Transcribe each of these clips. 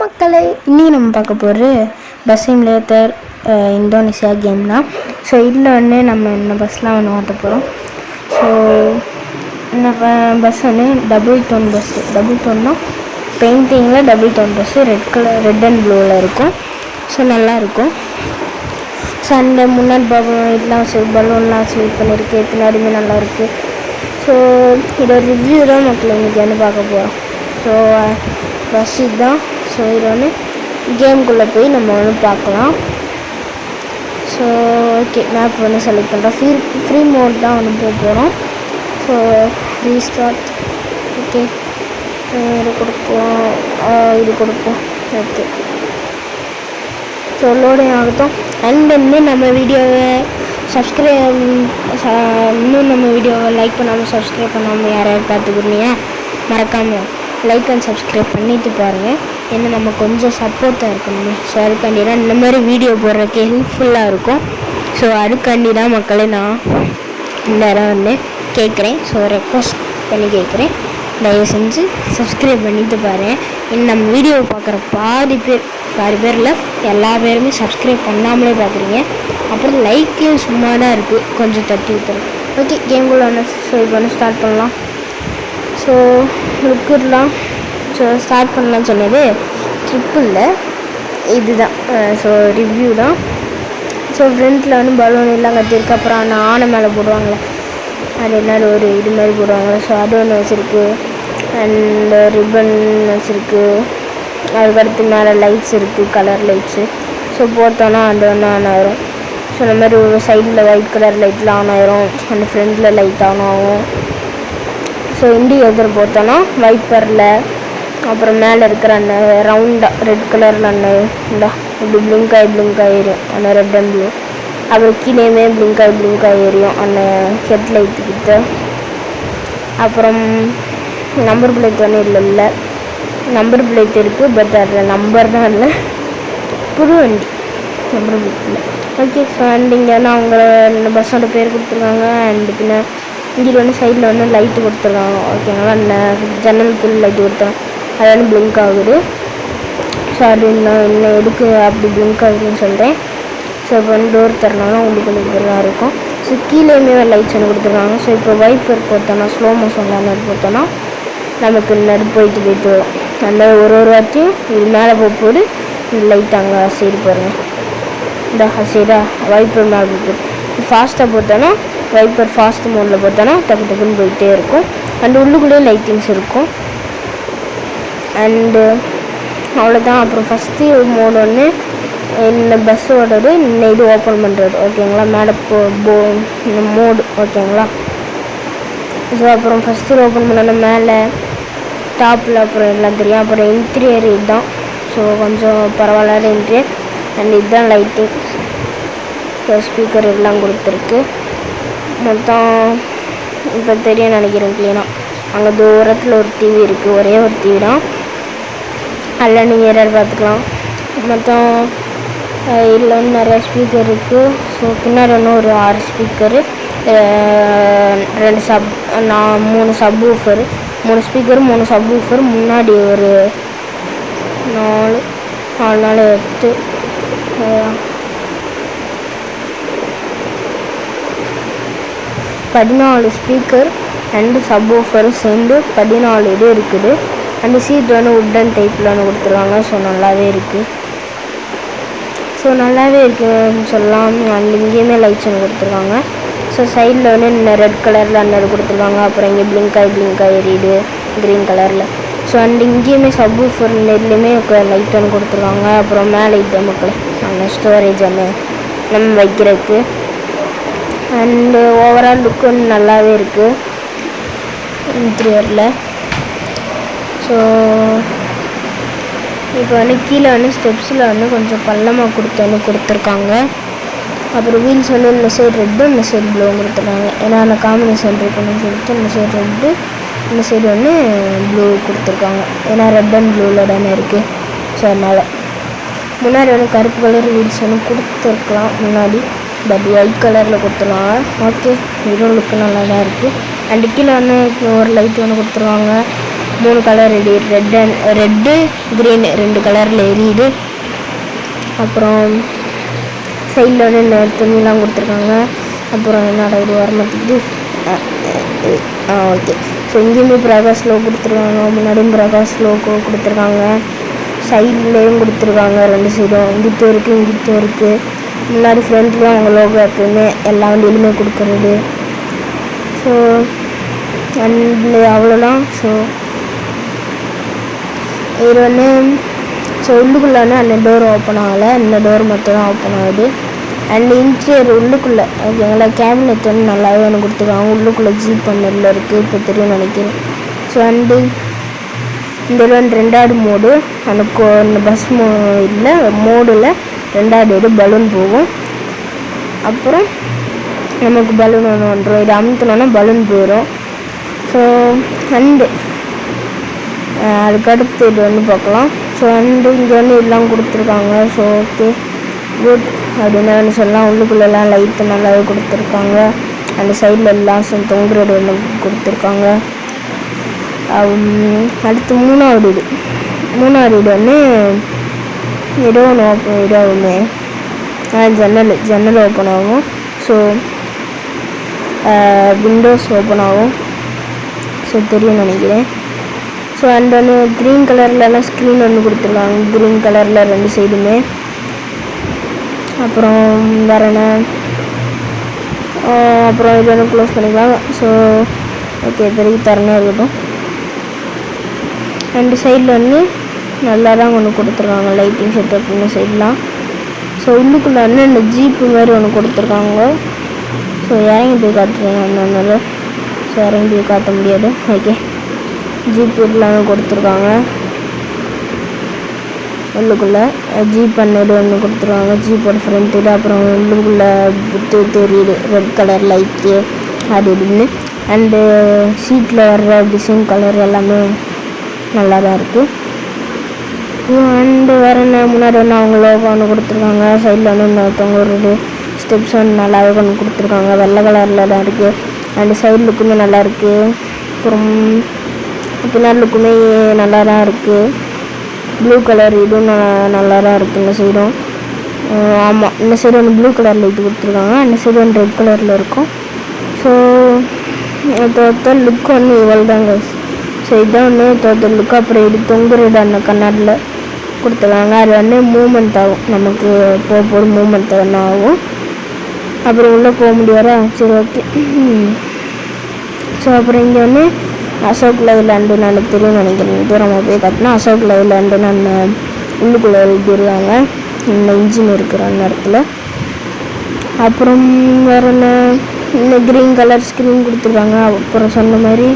மக்களை இன்னைக்கு நம்ம பார்க்க போகிற பஸ் சிமுலேட்டர் இந்தோனேஷியா கேம் தான். ஸோ இதில் வந்து நம்ம இந்த பஸ்லாம் வந்து ஓட்ட போகிறோம். ஸோ இந்த பஸ் வந்து டபுள் டோன்னா பெயிண்டிங்கில் double tone bus red and ப்ளூவில் இருக்கும். ஸோ நல்லாயிருக்கும். ஸோ அந்த முன்னாடி பலூன்லாம் ஸ்வீட் பண்ணியிருக்கு, பின்னாடியுமே நல்லாயிருக்கு. ஸோ இதோட ரிவ்யூ தான் மக்கள் இன்றைக்கி வந்து பார்க்க போகிறோம். ஸோ பஸ் இதுதான். ஸோ இது வந்து கேமுக்குள்ளே போய் நம்ம வந்து பார்க்கலாம். ஸோ ஓகே, மேப் வந்து செலக்ட் பண்ணுறோம். ஃப்ரீ மோட் தான் வந்து போக போகிறோம். So restart. ஓகே, இது கொடுப்போம். ஓகே, ஸோ லோடிங் ஆகட்டும். அண்ட் வந்து நம்ம வீடியோவை இன்னும் நம்ம வீடியோவை லைக் பண்ணாமல் சப்ஸ்கிரைப் பண்ணாமல் யாராவது பார்த்துக்கிறீங்க, மறக்காமல் லைக் அண்ட் சப்ஸ்கிரைப் பண்ணிட்டு பாருங்கள். ஏன்னா நம்ம கொஞ்சம் சப்போர்ட்டாக இருக்கணும். ஸோ அதுக்காண்டி தான் இந்த மாதிரி வீடியோ போடுறதுக்கு ஹெல்ப்ஃபுல்லாக இருக்கும். ஸோ அதுக்காண்டி தான் மக்களை நான் இந்த இடம் வந்து கேட்குறேன். ஸோ ரெக்வஸ்ட் பண்ணி கேட்குறேன், தயவு செஞ்சு சப்ஸ்கிரைப் பண்ணிட்டு பாருங்கள். இன்னும் நம்ம வீடியோவை பார்க்குற பாதி பேரில் எல்லா பேருமே சப்ஸ்கிரைப் பண்ணாமலே பார்க்குறீங்க. அப்புறம் லைக்கையும் சும்மா தான் இருக்குது, கொஞ்சம் தட்டி விட்டுரும். ஓகே, கேம்குள்ளே ஒன்று. ஸோ இப்போ வந்து ஸ்டார்ட் பண்ணலாம். ஸோ லுக்கிடலாம். ஸோ ஸ்டார்ட் பண்ணலான்னு சொன்னது ட்ரிப்பில் இதுதான். ஸோ ரிவ்யூ தான். ஸோ ஃப்ரண்ட்டில் வந்து பலூன் எல்லாம் கட்டியிருக்கு. அப்புறம் அந்த ஆனை மேலே போடுவாங்களே, அது என்ன ஒரு இது மாதிரி போடுவாங்களே, ஸோ அது ஒன்று வச்சுருக்கு. அண்ட் ரிப்பன் வச்சுருக்கு. அதுக்கடுத்து மேலே லைட்ஸ் இருக்குது, கலர் லைட்ஸு. ஸோ போட்டோன்னா அது ஒன்று ஆன் ஆயிரும். ஸோ இந்த மாதிரி ஒரு சைடில் ஒயிட் கலர் லைட்டில் ஆன் ஆயிரும். அந்த ஃப்ரண்டில் லைட் ஆன் ஆகும். ஸோ இண்டிகேட்டர் போட்டோன்னா வைப்பரில், அப்புறம் மேலே இருக்கிற அந்த ரவுண்டாக ரெட் கலரில் அந்த இப்படி பிளிங்க் ஆகிடும் அந்த ரெட் அண்ட் ப்ளூ. அப்புறம் கீழேயுமே பிளிங்க் ஆகி எரியும் அந்த ஹெட்லைட்டுக்கிட்ட. அப்புறம் நம்பர் பிளேட் ஒன்றும் இல்லை, நம்பர் பிளேட் இருக்குது, பட் அதில் நம்பர் தான் இல்லை, புது வண்டி, நம்பர் பிளேட் இல்லை. ஓகே, ஸோ அண்ட் இங்கே வந்து அவங்க இந்த பஸ்ஸோட பேர் கொடுத்துருக்காங்க. அண்டு பின்ன இங்கே வந்து சைடில் வந்து லைட்டு கொடுத்துருக்காங்க. ஓகேங்களா, அந்த ஜன்னலுக்கு லைட்டு கொடுத்துருக்காங்க, அது வந்து பிளிங்க் ஆகுது. ஸோ அது இன்னும் எதுக்கு அப்படி பிளிங்க் ஆகுதுன்னு சொல்கிறேன். ஸோ இப்போ வந்து டோர் தரனாலும் உங்களுக்கு தான் இருக்கும். ஸோ கீழேயுமே லைட்ஸ் ஒன்று கொடுத்துருக்காங்க. ஸோ இப்போ வைப்பர் போட்டோன்னா, ஸ்லோ மோஷனில் போட்டோன்னா நமக்கு நடு போயிட்டு வரும். அந்த ஒரு வாட்டியும் இது மேலே போகும்போது இந்த லைட் அங்கே சைடு பாருங்கள், இந்த சைடாக வைப்பர் மேலே போகுது. ஃபாஸ்ட்டாக போட்டோன்னா வைப்பர் ஃபாஸ்ட் மோடில் போட்டோன்னா டக்குன்னு போயிட்டே இருக்கும். அண்ட் உள்ளுக்குள்ளேயே லைட்டிங்ஸ் இருக்கும். அண்டு அவ்வளோதான். அப்புறம் ஃபஸ்ட்டு மோடு ஒன்று இந்த பஸ்ஸோடது இந்த இது ஓப்பன் பண்ணுறது. ஓகேங்களா, மேலே இந்த மோடு. ஓகேங்களா, ஸோ அப்புறம் ஃபஸ்ட்டு ஓப்பன் பண்ணோன்னா மேலே டாப்பில் அப்புறம் எல்லாம் தெரியும். அப்புறம் இன்டீரியர் இதுதான். ஸோ கொஞ்சம் பரவாயில்லாத இன்டீரியர். அண்ட் இதுதான் லைட்டிங். ஸோ ஸ்பீக்கர் எல்லாம் கொடுத்துருக்கு. மொத்தம் இப்போ தெரியும் நினைக்கிறேன் க்ளீனாக. அங்கே தூரத்தில் ஒரு டிவி இருக்குது, ஒரே ஒரு டிவி தான், அதில் நீங்கள் எதாவது பார்த்துக்கலாம். மொத்தம் இதில் வந்து நிறையா ஸ்பீக்கர் இருக்குது. ஸோ பின்னாடி ஒன்று ஒரு 6 speaker, 3 sub woofer, 3 speaker, 3 sub woofer. முன்னாடி ஒரு 4 8 14 ஸ்பீக்கர் அண்டு சப் ஊஃபரும் சேர்ந்து 14 இது இருக்குது. அந்த சீட் வந்து உட்டன் டைப்பில் ஒன்று கொடுத்துருவாங்க. ஸோ நல்லாவே இருக்குது. சொல்லலாம். அண்ட் இங்கேயுமே லைட்ஸ் ஒன்று கொடுத்துருக்காங்க. ஸோ சைடில் வந்து இந்த ரெட் கலரில் அந்த இது கொடுத்துருக்காங்க. அப்புறம் இங்கே பிளிங்க் ஆகி எரியுது க்ரீன் கலரில். ஸோ அண்ட் இங்கேயுமே சப் ஊஃபர் இதுலேயுமே லைட் ஒன்று கொடுத்துருக்காங்க. அப்புறம் மேலே இது மக்கள் அந்த ஸ்டோரேஜ் ஒன்று நம்ம வைக்கிறதுக்கு. அண்டு ஓவரால் லுக் வந்து நல்லாவே இருக்குது இன்டீரியரில். ஸோ இப்போ வந்து கீழே வந்து ஸ்டெப்ஸில் வந்து கொஞ்சம் பள்ளமாக கொடுத்துருக்காங்க. அப்புறம் வீல்ஸ் வந்து இந்த சைடு ரெட்டு, இந்த சைடு ப்ளூவும் கொடுத்துருக்காங்க. ஏன்னா அந்த காம்பினேஷன் இருக்குன்னு சொல்லிட்டு இந்த சைடு ரெட்டு, இந்த சைடு வந்து ப்ளூ கொடுத்துருக்காங்க. ஏன்னா ரெட் அண்ட் ப்ளூவில் தானே இருக்குது. ஸோ அதனால் முன்னாடி வந்து கருப்பு கலர் வீல்ஸ் வந்து கொடுத்துருக்கலாம் முன்னாடி, பட் ஒயிட் கலரில் கொடுத்துருவாங்க. ஓகே, இதுவும் லுக்கு நல்லா தான் இருக்குது. அண்டு கீழே வந்து ஒரு லைட் ஒன்று கொடுத்துருவாங்க. 3 கலர் எரியுது. ரெட்டு க்ரீன் 2 கலரில் எரியுது. அப்புறம் சைடில் வந்து துணிலாம் கொடுத்துருக்காங்க. அப்புறம் என்னோட இது வரமாட்டேங்குது. ஓகே. ஸோ இங்கேயுமே பிரகாஷ் லோ கொடுத்துருக்காங்க. முன்னாடியும் பிரகாஷ் லோகோ கொடுத்துருக்காங்க. சைட்லேயும் கொடுத்துருக்காங்க. 2 சைடும் இங்கிட்டும் இருக்குது இங்கிட்டும் இருக்குது. முன்னாடி ஃப்ரண்ட்லேயும் அவங்க லோகோ எப்பவுமே எல்லா வண்டியிலுமே கொடுக்குறது. ஸோ அண்ட் அவ்வளோதான். ஸோ இது வந்து ஸோ உள்ளுக்குள்ளே அந்த டோர் ஓப்பன் ஆகலை. இந்த டோர் மட்டும் தான் ஓப்பன் ஆகுது. அண்ட் இன்டீரியர் உள்ளுக்குள்ளே ஓகேங்களா கேபினெட் வந்து நல்லாவே ஒன்று கொடுத்துருக்காங்க. உள்ளுக்குள்ளே ஜீப் ஒன்றில் இருக்குது. இப்போ தெரியும் நினைக்கிறேன். ஸோ அண்டு இந்த வந்து 2வது மோடு அந்த பஸ் இல்லை மோடில் 2வது இது பலூன் போகும். அப்புறம் நமக்கு பலூன் ஒன்று வந்துடும். இது அமுத்தினோன்னா பலூன் போயிடும். ஸோ அண்டு அதுக்கடுத்து இது வந்து பார்க்கலாம். ஸோ அண்டு இங்கே வந்து எல்லாம் கொடுத்துருக்காங்க. ஸோ ஓகே குட் அப்படின்னு சொல்லலாம். உள்ளுக்குள்ளெல்லாம் லைட்டு நல்லாவே கொடுத்துருக்காங்க. அந்த சைடில் எல்லாம் தொங்குறது ஒன்று கொடுத்துருக்காங்க. அடுத்து 3வது இது வந்து ஏதோ ஒன்று ஓப்பன் இதாகுமே ஜன்னல் ஓப்பன் ஆகும். ஸோ விண்டோஸ் ஓப்பன் ஆகும். ஸோ தெரியும் நினைக்கிறேன். ஸோ அண்ட் வந்து க்ரீன் கலர்லலாம் ஸ்க்ரீன் ஒன்று கொடுத்துருக்காங்க. க்ரீன் கலரில் 2 சைடுமே. அப்புறம் வேறு என்ன அப்புறம் இது வந்து க்ளோஸ் பண்ணிக்கலாம். ஸோ ஓகே பெரிய தரனே இருக்கட்டும். 2 சைடில் வந்து நல்லா தான் ஒன்று கொடுத்துருக்காங்க. லைட்டிங் செட்டப் இந்த சைட்லாம். ஸோ உள்ளுக்குள்ளே வந்து இந்த ஜீப்பு மாதிரி ஒன்று கொடுத்துருக்காங்க. ஸோ இறங்கி போய் காட்டுறேன் அதனால. ஸோ இறங்கி போய் காட்ட முடியாது. ஓகே ஜீப் எல்லாமே கொடுத்துருக்காங்க. உள்ளுக்குள்ளே ஜீப் பண்ணது ஒன்று கொடுத்துருவாங்க. ஜீப்போட ஃப்ரண்ட் இது. அப்புறம் உள்ளுக்குள்ளே தெரியுது ரெட் கலர் லைட்டு அது இதுன்னு. அண்டு சீட்டில் வர்ற டிசைன் கலர் எல்லாமே நல்லா தான் இருக்குது. அண்டு வேறு என்ன முன்னாடி ஒன்று அவங்க லோகோ ஒன்று கொடுத்துருக்காங்க. சைடில் வந்து இன்னொருத்தவங்க ஒரு ஸ்டெப்ஸ் ஒன்று நல்லாவே ஒன்று கொடுத்துருக்காங்க. வெள்ளை கலரில் தான் இருக்குது. அண்டு சைடு லுக்குமே நல்லா இருக்குது. அப்புறம் பின்னாடி லுக்குமே நல்லா தான் இருக்குது. ப்ளூ கலர் இதுவும் நல்லா தான் இருக்குது. இந்த சைடும் ஆமாம் இந்த சைடு வந்து ப்ளூ கலரில் இது கொடுத்துருக்காங்க. அந்த சைடு வந்து ரெட் கலரில் இருக்கும். ஸோ டோட்டல் லுக் வந்து இவ்வளோ தாங்க. ஸோ இதுதான் வந்து டோட்டல் லுக். அப்புறம் இது தொங்குறது அந்த கண்ணாடியில் கொடுத்துருக்காங்க. அது வந்து மூமெண்ட் ஆகும். நமக்கு போக மூமெண்ட் ஒன்று ஆகும். அப்புறம் உள்ளே போக முடியாதா? சரி ஓகே. ஸோ அப்புறம் இங்கே வந்து அசோக் லைலாண்டு நான் தெரியும் நினைக்கிறேன். தூரமாக போய் காட்டினா அசோக் லைலாண்டு நான் உள்ளுக்குள்ளே எழுதிடுவாங்க. இந்த இன்ஜின் இருக்கிற அந்த இடத்துல. அப்புறம் வேறு என்ன இந்த க்ரீன் கலர் ஸ்க்ரீன் கொடுத்துருக்காங்க. அப்புறம் சொன்ன மாதிரி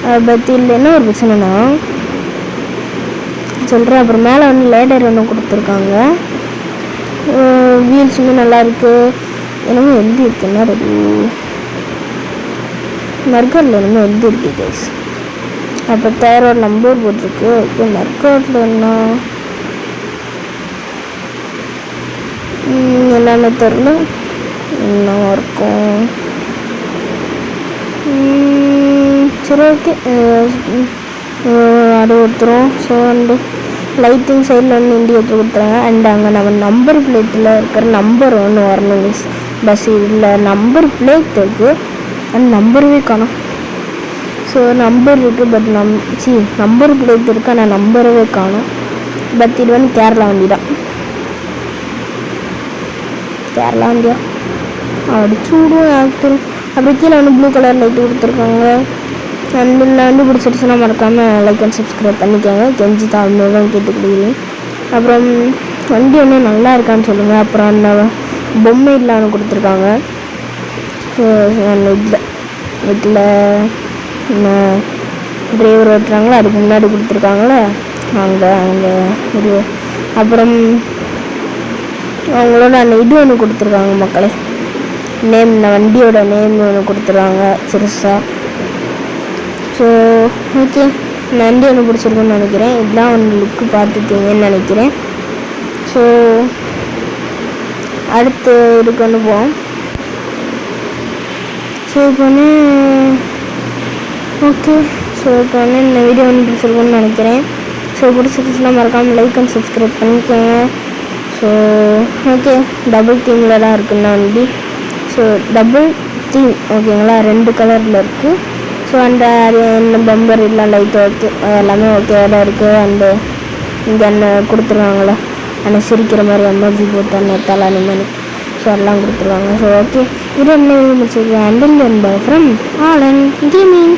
அதை பற்றி இல்லைன்னா ஒரு பிரச்சனைனா சொல்கிறேன். அப்புறம் மேலே வந்து லேடர் ஒன்று கொடுத்துருக்காங்க. வீல்ஸுமே நல்லா இருக்குது. என்னமோ எழுதியிருக்கு. என்ன ரெடி மர்கரில் என்னமோ எழுதியிருக்கு கைஸ். அப்போ டயரோட நம்பர் போட்டிருக்கு. இப்போ மர்கரில் என்னென்ன தெரில என்ன இருக்கும். சரி ஓகே அது ஒருத்தரும். ஸோ அண்டு லைட்டிங் சைடில் வந்து இண்டிகேட்டர் கொடுத்துறாங்க. அண்ட் அங்கே நம்ம நம்பர் பிளேட்டில் இருக்கிற நம்பர் ஒன்று வரணும் மிஸ். பஸ் இல்லை நம்பர் பிளேட் இருக்குது. அந்த நம்பரவே காணும். ஸோ நம்பர் இருக்குது பட் நம்பர் பிளேட் இருக்குது. ஆனால் நம்பரவே காணும். பட் இது வந்து கேரளா வண்டி தான். கேரளா வண்டியா அடிச்சு விடுவோம் எனக்கு தெரியும். அப்படி கீழே வந்து ப்ளூ கலர் லைட்டு கொடுத்துருக்காங்க. அண்ட் வந்து பிடிச்சிருச்சுன்னா மறக்காமல் லைக் அண்ட் சப்ஸ்கிரைப் பண்ணிக்கோங்க. கெஞ்சி தான் கேட்டுக்கிடுவீங்க. அப்புறம் வண்டி ஒன்று நல்லா இருக்கான்னு சொல்லுங்கள். அப்புறம் அந்த பொம்மையில் ஒன்று கொடுத்துருக்காங்க. ஸோ இதில் டிரைவர் ஓட்டுறாங்களோ அதுக்கு முன்னாடி கொடுத்துருக்காங்களே அங்கே இது. அப்புறம் அவங்களோட அந்த இது ஒன்று கொடுத்துருக்காங்க மக்களே. நேம் வண்டியோட நேம் ஒன்று கொடுத்துருக்காங்க சிறுசாக. ஸோ ஓகே வண்டி ஒன்று பிடிச்சிருக்குன்னு நினைக்கிறேன். இதுதான் ஒன்று லுக்கு பார்த்துட்டீங்கன்னு நினைக்கிறேன். ஸோ அடுத்து இதுக்கு வந்து போவோம். ஸோ இப்போ வந்து ஓகே ஸோ இப்போ வந்து இந்த வீடியோ வந்து பிடிச்சிருக்குன்னு நினைக்கிறேன். ஸோ பிடிச்சிருச்சுன்னா மறக்காமல் லைக் அண்ட் சப்ஸ்கிரைப் பண்ணிக்கோங்க. ஸோ ஓகே, டபுள் தீமில் தான் இருக்குன்னா வண்டி. ஸோ டபுள் தீம் ஓகேங்களா, 2 கலரில் இருக்குது. ஸோ அந்த என்ன பம்பர் இல்லை லைட் ஓகே, எல்லாமே ஓகேவாக தான் இருக்குது. அண்டு இங்கே என்ன கொடுத்துருவாங்களே, ஆனால் சிரிக்கிற மாதிரி எமர்ஜி போட்டு நேத்தால் அனிமனி, ஸோ எல்லாம் கொடுத்துருவாங்க. ஸோ ஓகே, இது என்ன முடிச்சிருக்கேன். Until from Alan gaming.